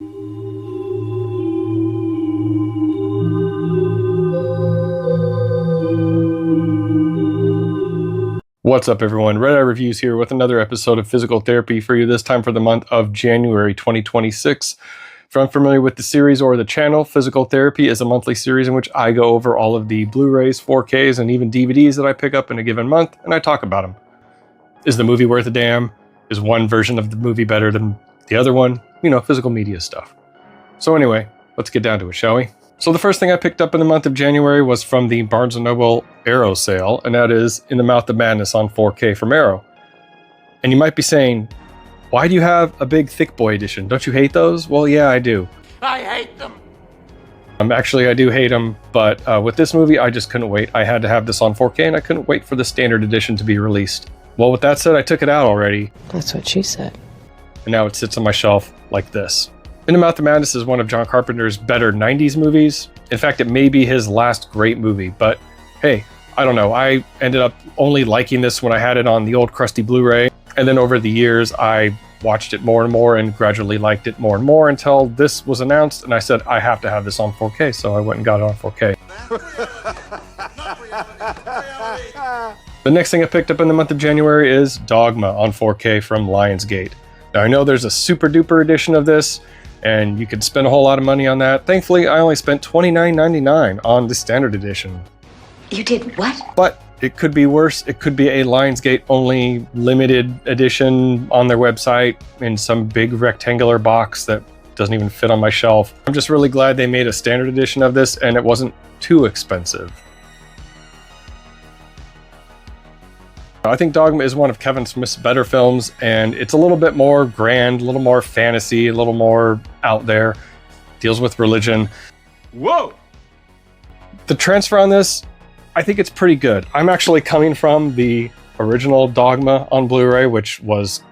What's up, everyone? Red Eye Reviews here with another episode of Physical Therapy for you, this time for the month of January 2026. If you're unfamiliar with the series or the channel, Physical Therapy is a monthly series in which I go over all of the Blu-rays, 4Ks, and even DVDs that I pick up in a given month, and I talk about them. Is the movie worth a damn? Is one version of the movie better than the other one? You know, physical media stuff. So anyway, let's get down to it, shall we? So the first thing I picked up in the month of January was from the Barnes & Noble Arrow sale, and that is In the Mouth of Madness on 4K from Arrow. And you might be saying, why do you have a big thick boy edition? Don't you hate those? Well, yeah, I do. I hate them. Actually, I do hate them, but with this movie, I just couldn't wait. I had to have this on 4K, and I couldn't wait for the standard edition to be released. Well, with that said, I took it out already. That's what she said. And now it sits on my shelf like this. In the Mouth of Madness is one of John Carpenter's better 90s movies. In fact, it may be his last great movie, but hey, I don't know. I ended up only liking this when I had it on the old crusty Blu-ray. And then over the years, I watched it more and more and gradually liked it more and more until this was announced. And I said, I have to have this on 4K. So I went and got it on 4K. The next thing I picked up in the month of January is Dogma on 4K from Lionsgate. Now, I know there's a super duper edition of this, and you could spend a whole lot of money on that. Thankfully, I only spent $29.99 on the standard edition. You did what? But it could be worse. It could be a Lionsgate only limited edition on their website in some big rectangular box that doesn't even fit on my shelf. I'm just really glad they made a standard edition of this and it wasn't too expensive. I think Dogma is one of Kevin Smith's better films, and it's a little bit more grand, a little more fantasy, a little more out there. Deals with religion. Whoa! The transfer on this, I think it's pretty good. I'm actually coming from the original Dogma on Blu-ray, which was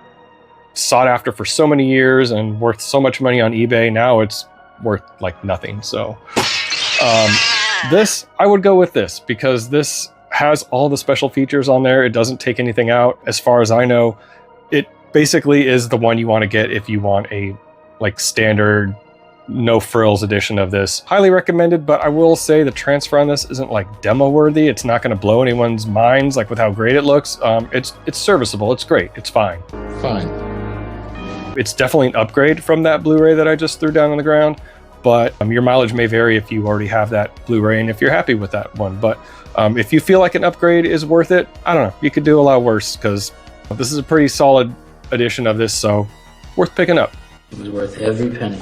sought after for so many years and worth so much money on eBay. Now it's worth like nothing. So this, I would go with this because this has all the special features on there. It doesn't take anything out. As far as I know, it basically is the one you want to get if you want a like standard no frills edition of this. Highly recommended, but I will say the transfer on this isn't like demo worthy. It's not going to blow anyone's minds like with how great it looks. It's serviceable. It's great. It's fine. Fine. It's definitely an upgrade from that Blu-ray that I just threw down on the ground, but your mileage may vary if you already have that Blu-ray and if you're happy with that one. But if you feel like an upgrade is worth it, I don't know, you could do a lot worse because this is a pretty solid edition of this, so worth picking up. It was worth every penny.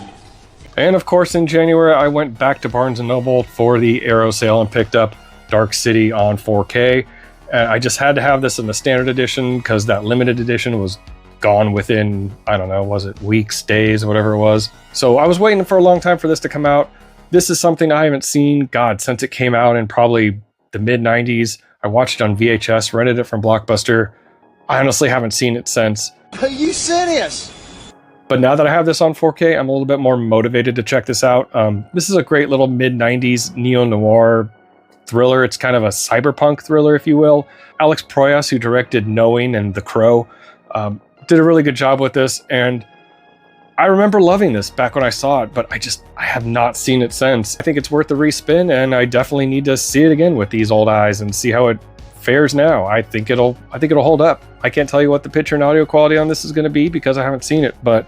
And of course, in January, I went back to Barnes & Noble for the Arrow sale and picked up Dark City on 4K. I just had to have this in the standard edition because that limited edition was gone within, I don't know, was it weeks, days, whatever it was. So I was waiting for a long time for this to come out. This is something I haven't seen, God, since it came out in probably the mid-90s. I watched it on VHS, rented it from Blockbuster. I honestly haven't seen it since. Are you serious? But now that I have this on 4K, I'm a little bit more motivated to check this out. This is a great little mid-90s neo-noir thriller. It's kind of a cyberpunk thriller, if you will. Alex Proyas, who directed Knowing and The Crow, did a really good job with this. And I remember loving this back when I saw it, but I have not seen it since. I think it's worth the respin, and I definitely need to see it again with these old eyes and see how it fares now. I think it'll hold up. I can't tell you what the picture and audio quality on this is going to be because I haven't seen it, but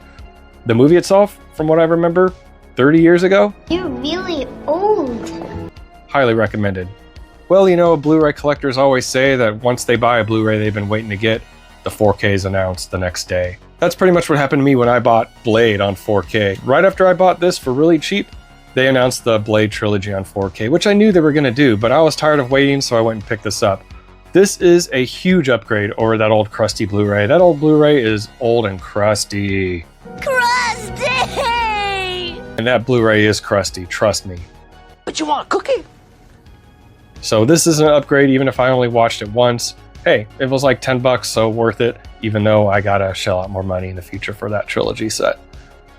the movie itself, from what I remember 30 years ago, You're really old. highly recommended. Well, you know, Blu-ray collectors always say that once they buy a Blu-ray they've been waiting to get, the 4K is announced the next day. That's pretty much what happened to me when I bought Blade on 4K. Right after I bought this for really cheap, they announced the Blade trilogy on 4K, which I knew they were going to do, but I was tired of waiting, so I went and picked this up. This is a huge upgrade over that old crusty Blu-ray. That old Blu-ray is old and crusty. Crusty! And that Blu-ray is crusty, trust me. But you want a cookie? So this is an upgrade even if I only watched it once. Hey, it was like $10, so worth it, even though I gotta shell out more money in the future for that trilogy set.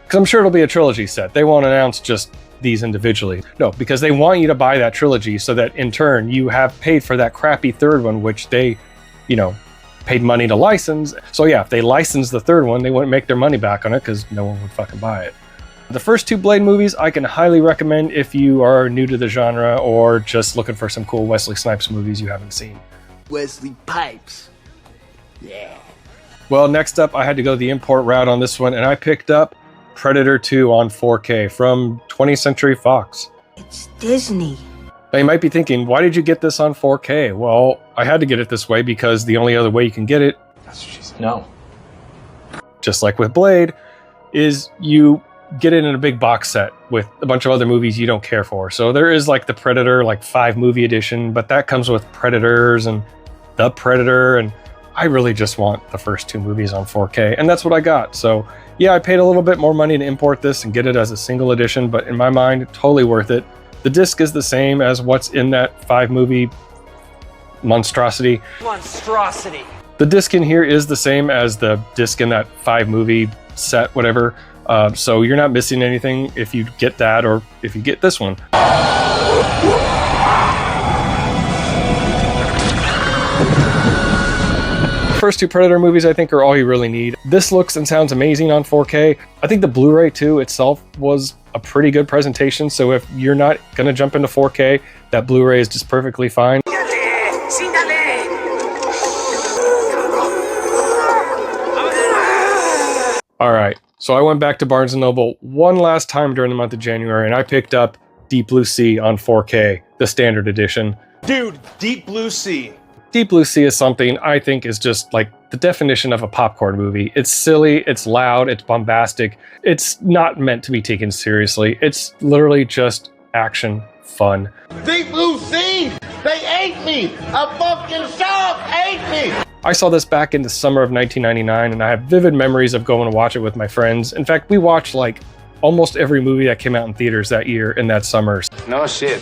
Because I'm sure it'll be a trilogy set. They won't announce just these individually. No, because they want you to buy that trilogy so that in turn you have paid for that crappy third one, which they, paid money to license. So yeah, if they licensed the third one, they wouldn't make their money back on it because no one would fucking buy it. The first two Blade movies I can highly recommend if you are new to the genre or just looking for some cool Wesley Snipes movies you haven't seen. Wesley Pipes. Yeah. Well, next up, I had to go the import route on this one, and I picked up Predator 2 on 4K from 20th Century Fox. It's Disney. Now, you might be thinking, why did you get this on 4K? Well, I had to get it this way because the only other way you can get it, That's what she said. No. just like with Blade, is you get it in a big box set with a bunch of other movies you don't care for. So there is like the Predator, like 5-movie edition, but that comes with Predators and The Predator, and I really just want the first 2 movies on 4K, and that's what I got. So yeah, I paid a little bit more money to import this and get it as a single edition, but in my mind, totally worth it. The disc is the same as what's in that 5-movie monstrosity. Monstrosity. The disc in here is the same as the disc in that 5-movie set, whatever. So you're not missing anything if you get that or if you get this one. First 2 Predator movies I think are all you really need. This looks and sounds amazing on 4K. I think the Blu Ray 2 itself was a pretty good presentation, so if you're not gonna jump into 4K, that Blu Ray is just perfectly fine. Alright, so I went back to Barnes & Noble one last time during the month of January, and I picked up Deep Blue Sea on 4K, the standard edition. Dude, Deep Blue Sea. Deep Blue Sea is something I think is just like the definition of a popcorn movie. It's silly, it's loud, it's bombastic. It's not meant to be taken seriously. It's literally just action fun. Deep Blue Sea! They ate me! A fucking shark ate me! I saw this back in the summer of 1999, and I have vivid memories of going to watch it with my friends. In fact, we watched like almost every movie that came out in theaters that year in that summer. No shit.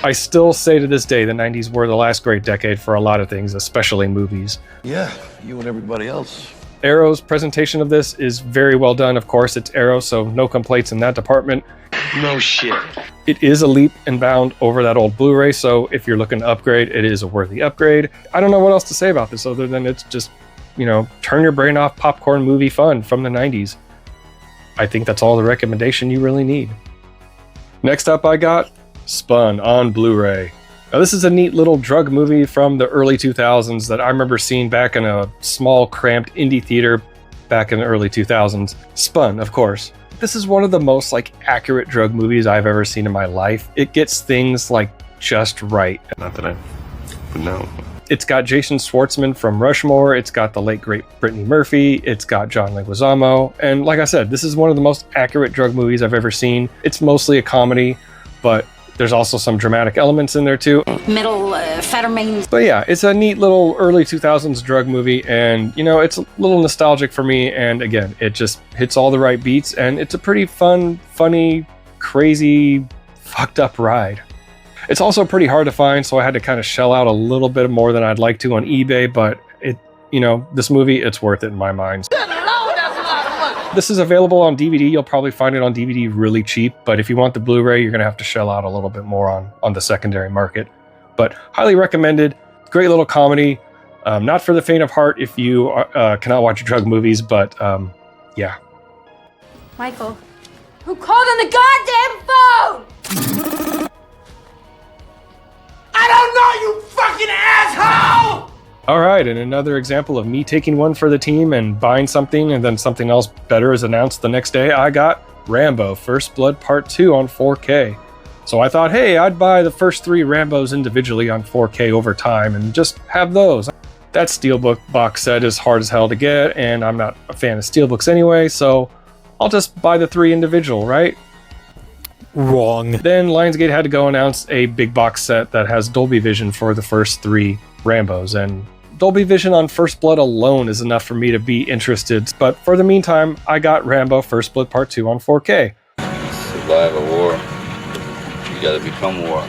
I still say to this day the 90s were the last great decade for a lot of things, especially movies. Yeah, you and everybody else. Arrow's presentation of this is very well done. Of course, it's Arrow, so no complaints in that department. No shit. It is a leap and bound over that old Blu-ray, so if you're looking to upgrade, it is a worthy upgrade. I don't know what else to say about this other than it's just, you know, turn your brain off popcorn movie fun from the 90s. I think that's all the recommendation you really need. Next up, I got Spun on Blu-ray. Now, this is a neat little drug movie from the early 2000s that I remember seeing back in a small, cramped indie theater back in the early 2000s. Spun, of course. This is one of the most like accurate drug movies I've ever seen in my life. It gets things like just right. Not that I would know. It's got Jason Schwartzman from Rushmore. It's got the late great Brittany Murphy. It's got John Leguizamo. And like I said, this is one of the most accurate drug movies I've ever seen. It's mostly a comedy, but there's also some dramatic elements in there too. Middle amphetamines. But yeah, it's a neat little early 2000s drug movie, and you know, it's a little nostalgic for me, and again, it just hits all the right beats, and it's a pretty fun, funny, crazy, fucked up ride. It's also pretty hard to find, so I had to kind of shell out a little bit more than I'd like to on eBay, but it, you know, this movie, it's worth it in my mind. This is available on DVD. You'll probably find it on DVD really cheap, but if you want the Blu-ray, you're gonna have to shell out a little bit more on the secondary market. But highly recommended. Great little comedy. Not for the faint of heart if you cannot watch drug movies, but yeah. Michael, who called on the goddamn phone? I don't know, you fucking asshole! All right, and another example of me taking one for the team and buying something and then something else better is announced the next day. I got Rambo First Blood Part 2 on 4K. So I thought, hey, I'd buy the first 3 Rambos individually on 4K over time and just have those. That Steelbook box set is hard as hell to get, and I'm not a fan of Steelbooks anyway, so I'll just buy the 3 individual, right? Wrong. Then Lionsgate had to go announce a big box set that has Dolby Vision for the first 3 Rambos, and Dolby Vision on First Blood alone is enough for me to be interested, but for the meantime, I got Rambo First Blood Part 2 on 4K. Survive a war, you gotta become war.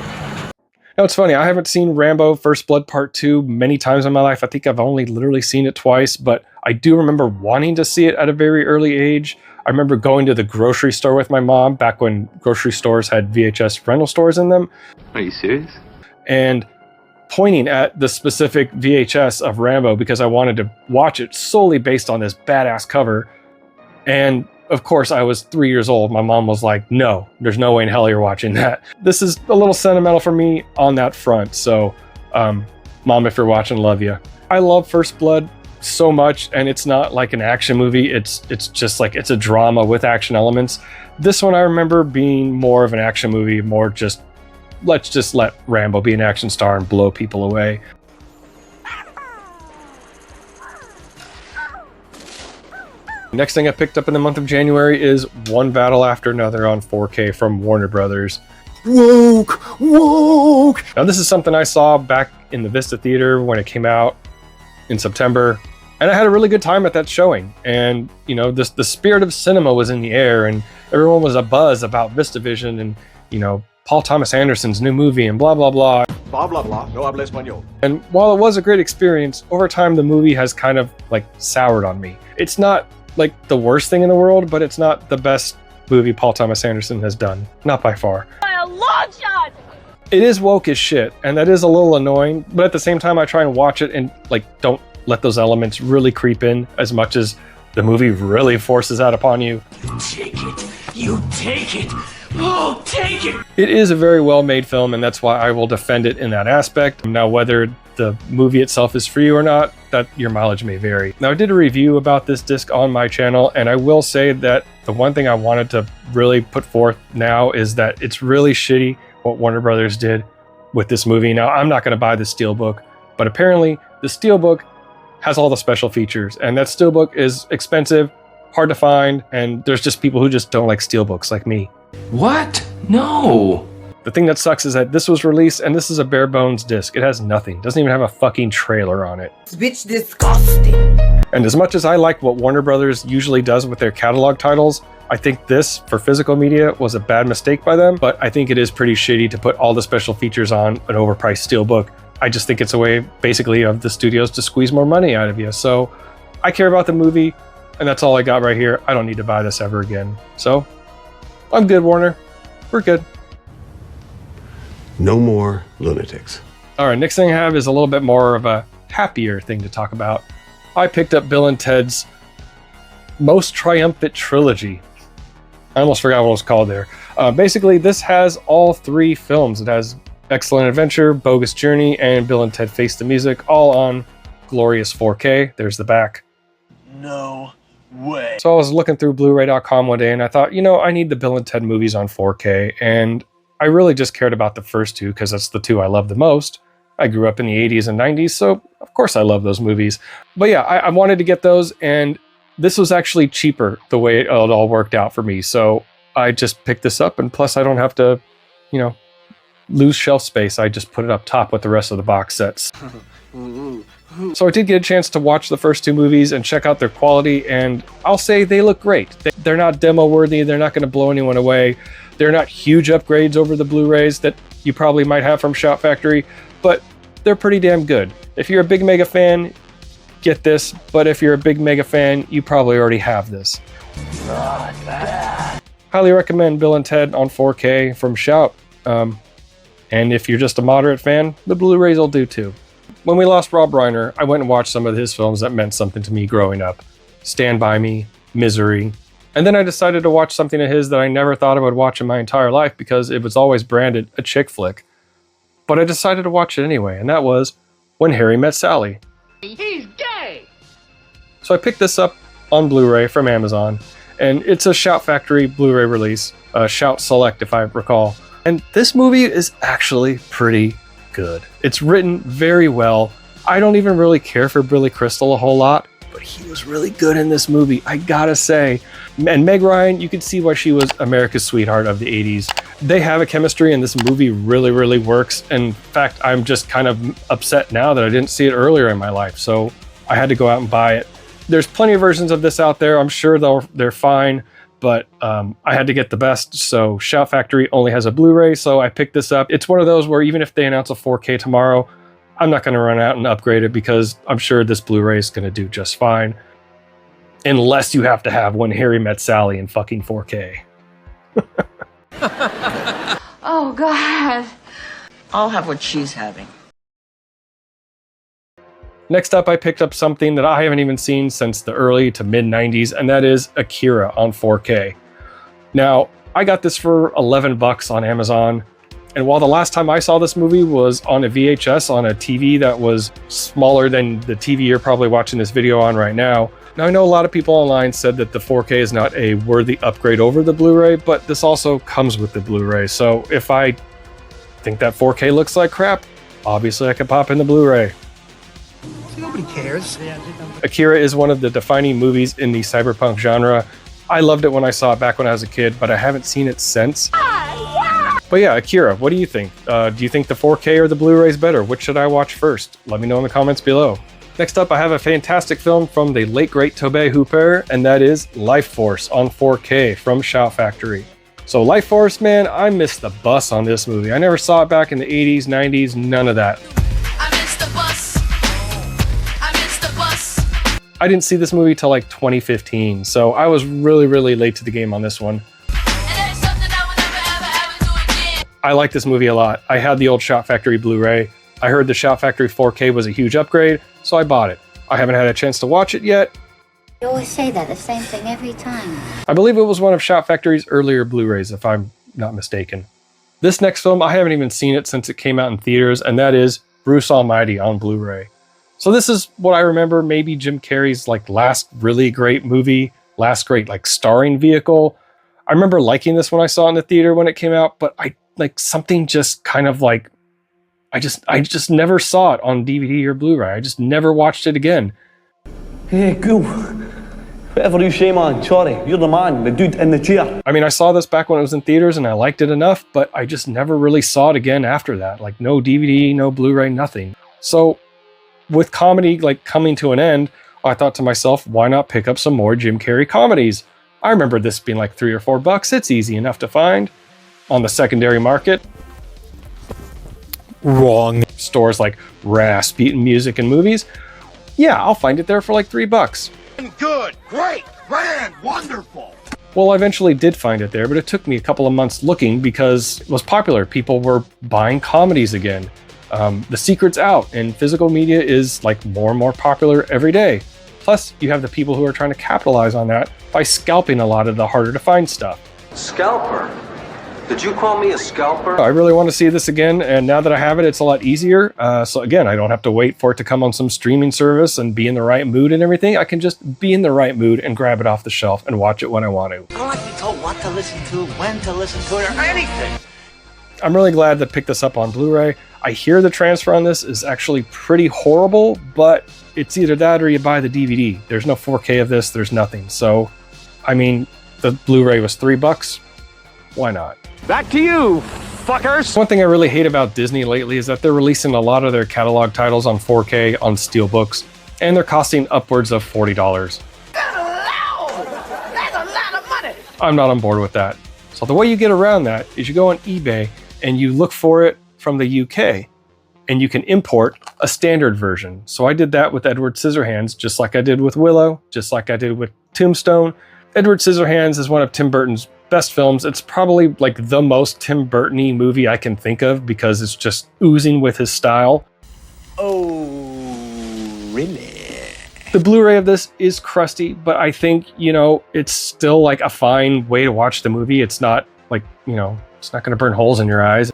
Now, it's funny, I haven't seen Rambo First Blood Part 2 many times in my life. I think I've only literally seen it twice, but I do remember wanting to see it at a very early age. I remember going to the grocery store with my mom back when grocery stores had VHS rental stores in them. Are you serious? And pointing at the specific VHS of Rambo because I wanted to watch it solely based on this badass cover. And Of course, I was 3 years old. My mom was like, no, there's no way in hell you're watching that. This is a little sentimental for me on that front. So, Mom, if you're watching, love you. I love First Blood so much, and it's not like an action movie. It's just like, it's a drama with action elements. This one I remember being more of an action movie, more just, let's just let Rambo be an action star and blow people away. Next thing I picked up in the month of January is One Battle After Another on 4K from Warner Brothers. Woke! Woke! Now this is something I saw back in the Vista Theater when it came out in September, and I had a really good time at that showing. And, you know, the spirit of cinema was in the air, and everyone was abuzz about VistaVision and, you know, Paul Thomas Anderson's new movie and blah, blah, blah. Blah, blah, blah. No habla español. And while it was a great experience, over time the movie has kind of like soured on me. It's not like the worst thing in the world, but it's not the best movie Paul Thomas Anderson has done. Not by far. By a long shot! It is woke as shit, and that is a little annoying, but at the same time I try and watch it and like don't let those elements really creep in as much as the movie really forces that upon you. You take it. You take it. Oh, take it. It is a very well-made film, and that's why I will defend it in that aspect. Now, whether the movie itself is for you or not, that your mileage may vary. Now, I did a review about this disc on my channel, and I will say that the one thing I wanted to really put forth now is that it's really shitty what Warner Brothers did with this movie. Now, I'm not going to buy the Steelbook, but apparently the Steelbook has all the special features, and that Steelbook is expensive, hard to find, and there's just people who just don't like Steelbooks like me. What? No. The thing that sucks is that this was released and this is a bare bones disc. It has nothing. Doesn't even have a fucking trailer on it. This bitch disgusting. And as much as I like what Warner Brothers usually does with their catalog titles, I think this, for physical media, was a bad mistake by them, but I think it is pretty shitty to put all the special features on an overpriced Steelbook. I just think it's a way, basically, of the studios to squeeze more money out of you. So I care about the movie, and that's all I got right here. I don't need to buy this ever again. So I'm good, Warner. We're good. No more lunatics. All right, next thing I have is a little bit more of a happier thing to talk about. I picked up Bill and Ted's Most Triumphant Trilogy. I almost forgot what it was called there. Basically, this has all three films. It has Excellent Adventure, Bogus Journey, and Bill and Ted Face the Music, all on glorious 4K. There's the back. No way. So I was looking through Blu-Ray.com one day, and I thought, you know, I need the Bill and Ted movies on 4K, and I really just cared about the first two because that's the two I love the most. I grew up in the 80s and 90s, so of course I love those movies. But yeah, I wanted to get those, and this was actually cheaper the way it all worked out for me. So I just picked this up, and plus I don't have to, you know, lose shelf space. I just put it up top with the rest of the box sets. So I did get a chance to watch the first two movies and check out their quality, and I'll say they look great. They're not demo worthy. They're not going to blow anyone away. They're not huge upgrades over the Blu-rays that you probably might have from Shout Factory, but they're pretty damn good. If you're a big Mega fan, get this, but if you're a big Mega fan, you probably already have this. Highly recommend Bill and Ted on 4K from Shout. And if you're just a moderate fan, the Blu-rays will do too. When we lost Rob Reiner, I went and watched some of his films that meant something to me growing up. Stand By Me, Misery. And then I decided to watch something of his that I never thought I would watch in my entire life because it was always branded a chick flick. But I decided to watch it anyway, and that was When Harry Met Sally. He's gay! So I picked this up on Blu-ray from Amazon, and it's a Shout Factory Blu-ray release, Shout Select if I recall. And this movie is actually pretty good. It's written very well. I don't even really care for Billy Crystal a whole lot, but he was really good in this movie, I gotta say. And Meg Ryan, you could see why she was America's sweetheart of the 80s. They have a chemistry, and this movie really, really works. In fact, I'm just kind of upset now that I didn't see it earlier in my life, so I had to go out and buy it. There's plenty of versions of this out there. I'm sure they're fine, but I had to get the best, so Shout Factory only has a Blu-ray, so I picked this up. It's one of those where even if they announce a 4K tomorrow, I'm not going to run out and upgrade it because I'm sure this Blu-ray is going to do just fine. Unless you have to have When Harry Met Sally in fucking 4K. Oh, God. I'll have what she's having. Next up, I picked up something that I haven't even seen since the early to mid 90s, and that is Akira on 4K. Now, I got this for $11 on Amazon, and while the last time I saw this movie was on a VHS on a TV that was smaller than the TV you're probably watching this video on right now. Now, I know a lot of people online said that the 4K is not a worthy upgrade over the Blu-ray, but this also comes with the Blu-ray, so if I think that 4K looks like crap, obviously I could pop in the Blu-ray. Nobody cares. Akira is one of the defining movies in the cyberpunk genre. I loved it when I saw it back when I was a kid, but I haven't seen it since. But yeah, Akira, what do you think? Do you think the 4K or the Blu-ray is better? Which should I watch first? Let me know in the comments below. Next up, I have a fantastic film from the late great Tobe Hooper, and that is Life Force on 4K from Shout Factory. So Life Force, man, I missed the bus on this movie. I never saw it back in the 80s, 90s, none of that. I didn't see this movie till like 2015, so I was really late to the game on this one. I like this movie a lot. I had the old Shout Factory Blu-ray. I heard the Shout Factory 4K was a huge upgrade, so I bought it. I haven't had a chance to watch it yet. You always say that, the same thing every time. I believe it was one of Shout Factory's earlier Blu-rays, if I'm not mistaken. This next film, I haven't even seen it since it came out in theaters, and that is Bruce Almighty on Blu-ray. So this is what I remember maybe Jim Carrey's like last really great movie, last great like starring vehicle. I remember liking this when I saw it in the theater when it came out, but I like something just kind of like, I just never saw it on DVD or Blu-ray. I just never watched it again. Hey, cool. Whatever you say, man. Sorry, you're the man, the dude in the chair. I mean, I saw this back when it was in theaters and I liked it enough, but I just never really saw it again after that. Like no DVD, no Blu-ray, nothing. So with comedy like coming to an end, I thought to myself, why not pick up some more Jim Carrey comedies? I remember this being like $3 or $4. It's easy enough to find on the secondary market. Wrong. Stores like Rasputin Music and Movies. Yeah, I'll find it there for like $3. Good, great, grand, wonderful. Well, I eventually did find it there, but it took me a couple of months looking because it was popular. People were buying comedies again. The secret's out, and physical media is like more and more popular every day. Plus, you have the people who are trying to capitalize on that by scalping a lot of the harder to find stuff. Scalper? Did you call me a scalper? I really want to see this again, and now that I have it, it's a lot easier. So again, I don't have to wait for it to come on some streaming service and be in the right mood and everything. I can just be in the right mood and grab it off the shelf and watch it when I want to. I don't like to be told what to listen to, when to listen to it, or anything. I'm really glad to pick this up on Blu-ray. I hear the transfer on this is actually pretty horrible, but it's either that or you buy the DVD. There's no 4K of this, there's nothing. So, I mean, the Blu-ray was $3. Why not? Back to you, fuckers! One thing I really hate about Disney lately is that they're releasing a lot of their catalog titles on 4K on steelbooks, and they're costing upwards of $40. That's a lot of money. I'm not on board with that. So the way you get around that is you go on eBay and you look for it from the UK, and you can import a standard version. So I did that with Edward Scissorhands, just like I did with Willow, just like I did with Tombstone. Edward Scissorhands is one of Tim Burton's best films. It's probably like the most Tim Burton-y movie I can think of because it's just oozing with his style. Oh, really? The Blu-ray of this is crusty, but I think, you know, it's still like a fine way to watch the movie. It's not like, you know, it's not going to burn holes in your eyes.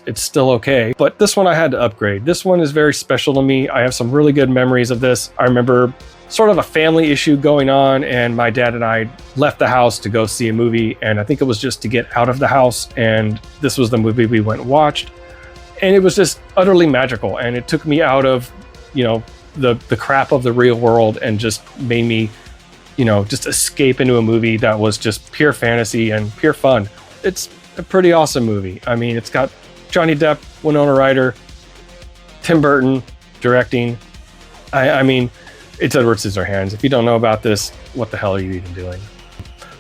It's still okay, but this one I had to upgrade. This one is very special to me. I have some really good memories of this. I remember sort of a family issue going on, and my dad and I left the house to go see a movie, and I think it was just to get out of the house, and this was the movie we went and watched, and it was just utterly magical, and it took me out of, you know, the crap of the real world and just made me, you know, just escape into a movie that was just pure fantasy and pure fun. It's a pretty awesome movie. I mean, it's got Johnny Depp, Winona Ryder, Tim Burton directing. I mean, it's Edward Scissorhands. If you don't know about this, what the hell are you even doing?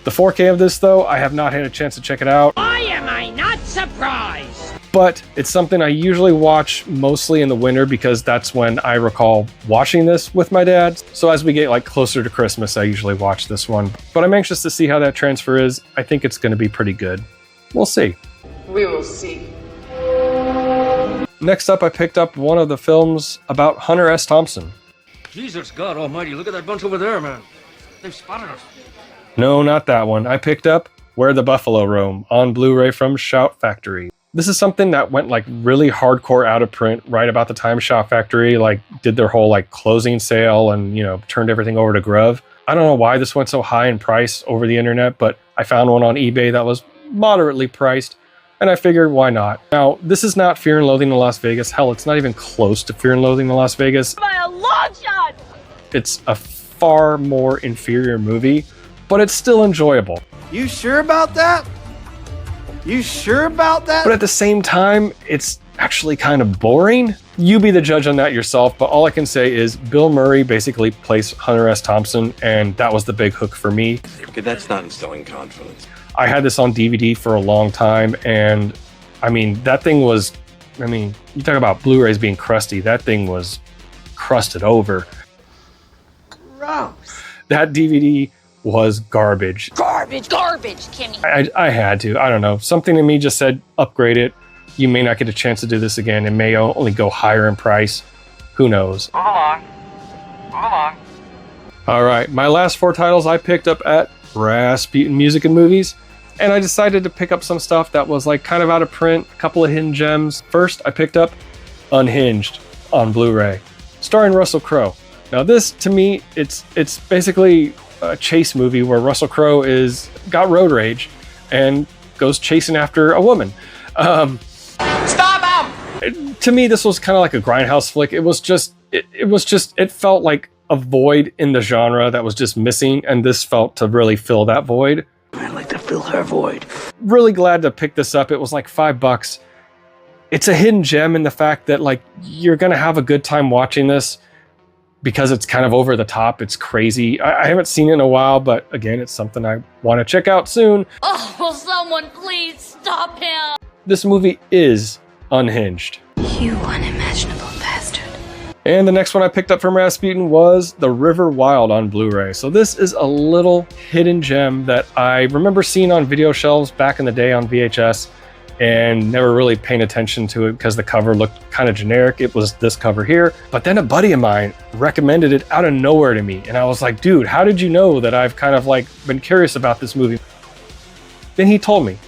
The 4K of this, though, I have not had a chance to check it out. Why am I not surprised? But it's something I usually watch mostly in the winter because that's when I recall watching this with my dad. So as we get like closer to Christmas, I usually watch this one. But I'm anxious to see how that transfer is. I think it's going to be pretty good. We'll see. We will see. Next up, I picked up one of the films about Hunter S. Thompson. Jesus, God almighty, look at that bunch over there, man. They've spotted us. No, not that one. I picked up Where the Buffalo Roam on Blu-ray from Shout Factory. This is something that went like really hardcore out of print right about the time Shout Factory like did their whole like closing sale and, you know, turned everything over to Grove. I don't know why this went so high in price over the internet, but I found one on eBay that was moderately priced, and I figured why not. Now, this is not Fear and Loathing in Las Vegas. Hell, it's not even close to Fear and Loathing in Las Vegas. By a long shot! It's a far more inferior movie, but it's still enjoyable. You sure about that? You sure about that? But at the same time, it's actually kind of boring. You be the judge on that yourself, but all I can say is Bill Murray basically plays Hunter S. Thompson, and that was the big hook for me. Okay, that's not instilling confidence. I had this on DVD for a long time, and I mean, that thing was, I mean, you talk about Blu-rays being crusty, that thing was crusted over. Gross. That DVD was garbage. Garbage, Kimmy. I had to, I don't know. Something in me just said, upgrade it. You may not get a chance to do this again. It may only go higher in price. Who knows? Move along. Move along. All right, my last 4 titles I picked up at Rasputin Music and Movies. And I decided to pick up some stuff that was like kind of out of print, a couple of hidden gems. First, I picked up Unhinged on Blu-ray, starring Russell Crowe. Now this, to me, it's basically a chase movie where Russell Crowe got road rage and goes chasing after a woman. Stop him! To me, this was kind of like a grindhouse flick. It felt like a void in the genre that was just missing, and this felt to really fill that void. I'd like to fill her void. Really glad to pick this up. It was like $5. It's a hidden gem in the fact that like you're gonna have a good time watching this because it's kind of over the top. It's crazy. I haven't seen it in a while, but again, it's something I want to check out soon. Oh, will someone please stop him? This movie is Unhinged. You unimaginable bastard. And the next one I picked up from Rasputin was The River Wild on Blu-ray. So this is a little hidden gem that I remember seeing on video shelves back in the day on VHS and never really paying attention to it because the cover looked kind of generic. It was this cover here. But then a buddy of mine recommended it out of nowhere to me. And I was like, dude, how did you know that I've kind of like been curious about this movie? Then he told me,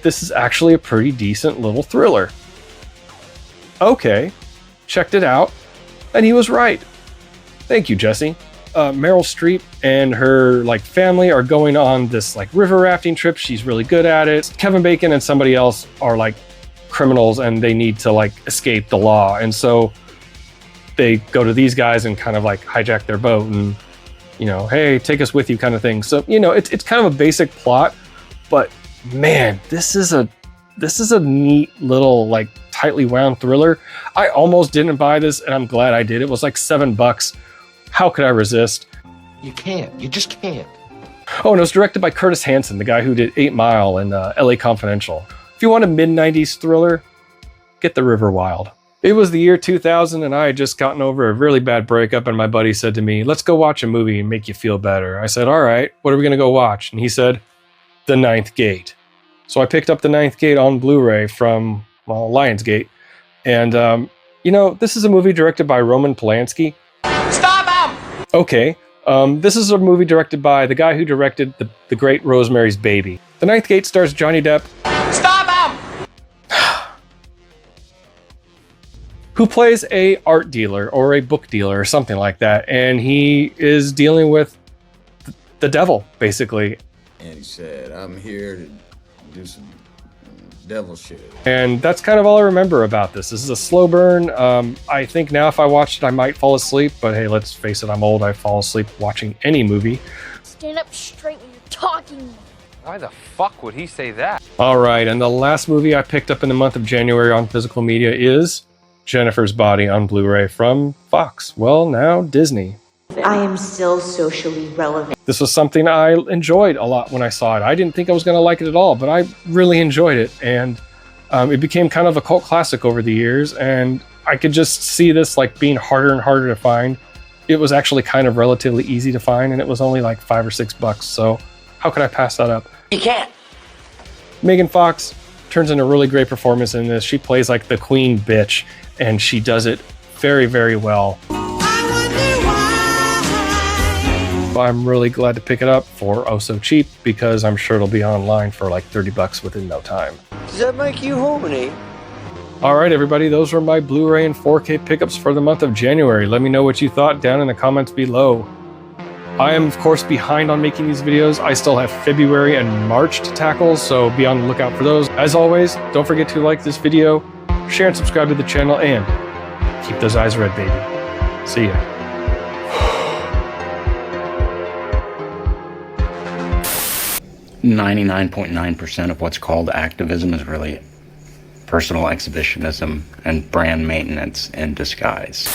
this is actually a pretty decent little thriller. Okay, checked it out. And he was right. Thank you, Jesse. Meryl Streep and her like family are going on this like river rafting trip. She's really good at it. Kevin Bacon and somebody else are like criminals and they need to like escape the law. And so they go to these guys and kind of like hijack their boat and, you know, hey, take us with you kind of thing. So, you know, it's kind of a basic plot, but man, this is a neat little like tightly wound thriller. I almost didn't buy this and I'm glad I did. It was like $7. How could I resist? You can't. You just can't. Oh, and it was directed by Curtis Hanson, the guy who did 8 Mile and LA Confidential. If you want a mid-90s thriller, get The River Wild. It was the year 2000 and I had just gotten over a really bad breakup and my buddy said to me, let's go watch a movie and make you feel better. I said, all right, what are we going to go watch? And he said, The Ninth Gate. So I picked up The Ninth Gate on Blu-ray from, well, Lionsgate. And, you know, this is a movie directed by Roman Polanski. Stop him! Okay, this is a movie directed by the guy who directed the great Rosemary's Baby. The Ninth Gate stars Johnny Depp. Stop him! Who plays a art dealer or a book dealer or something like that. And he is dealing with the devil, basically. And he said, I'm here to do some devil shit. And that's kind of all I remember about this. This is a slow burn. I think now if I watched it, I might fall asleep. But hey, let's face it, I'm old. I fall asleep watching any movie. Stand up straight when you're talking. Why the fuck would he say that? All right, and the last movie I picked up in the month of January on physical media is Jennifer's Body on Blu-ray from Fox. Well, now Disney. I am still socially relevant. This was something I enjoyed a lot when I saw it. I didn't think I was going to like it at all, but I really enjoyed it. And it became kind of a cult classic over the years. And I could just see this like being harder and harder to find. It was actually kind of relatively easy to find, and it was only like $5 or $6. So how could I pass that up? You can't. Megan Fox, turns in a really great performance in this. She plays like the queen bitch, and she does it very, very well. I'm really glad to pick it up for oh so cheap, because I'm sure it'll be online for like 30 bucks within no time. Does that make you horny? All right, everybody, those were my Blu-ray and 4K pickups for the month of January. Let me know what you thought down in the comments below. I am, of course, behind on making these videos. I still have February and March to tackle, so be on the lookout for those. As always, don't forget to like this video, share and subscribe to the channel, and keep those eyes red, baby. See ya. 99.9% of what's called activism is really personal exhibitionism and brand maintenance in disguise.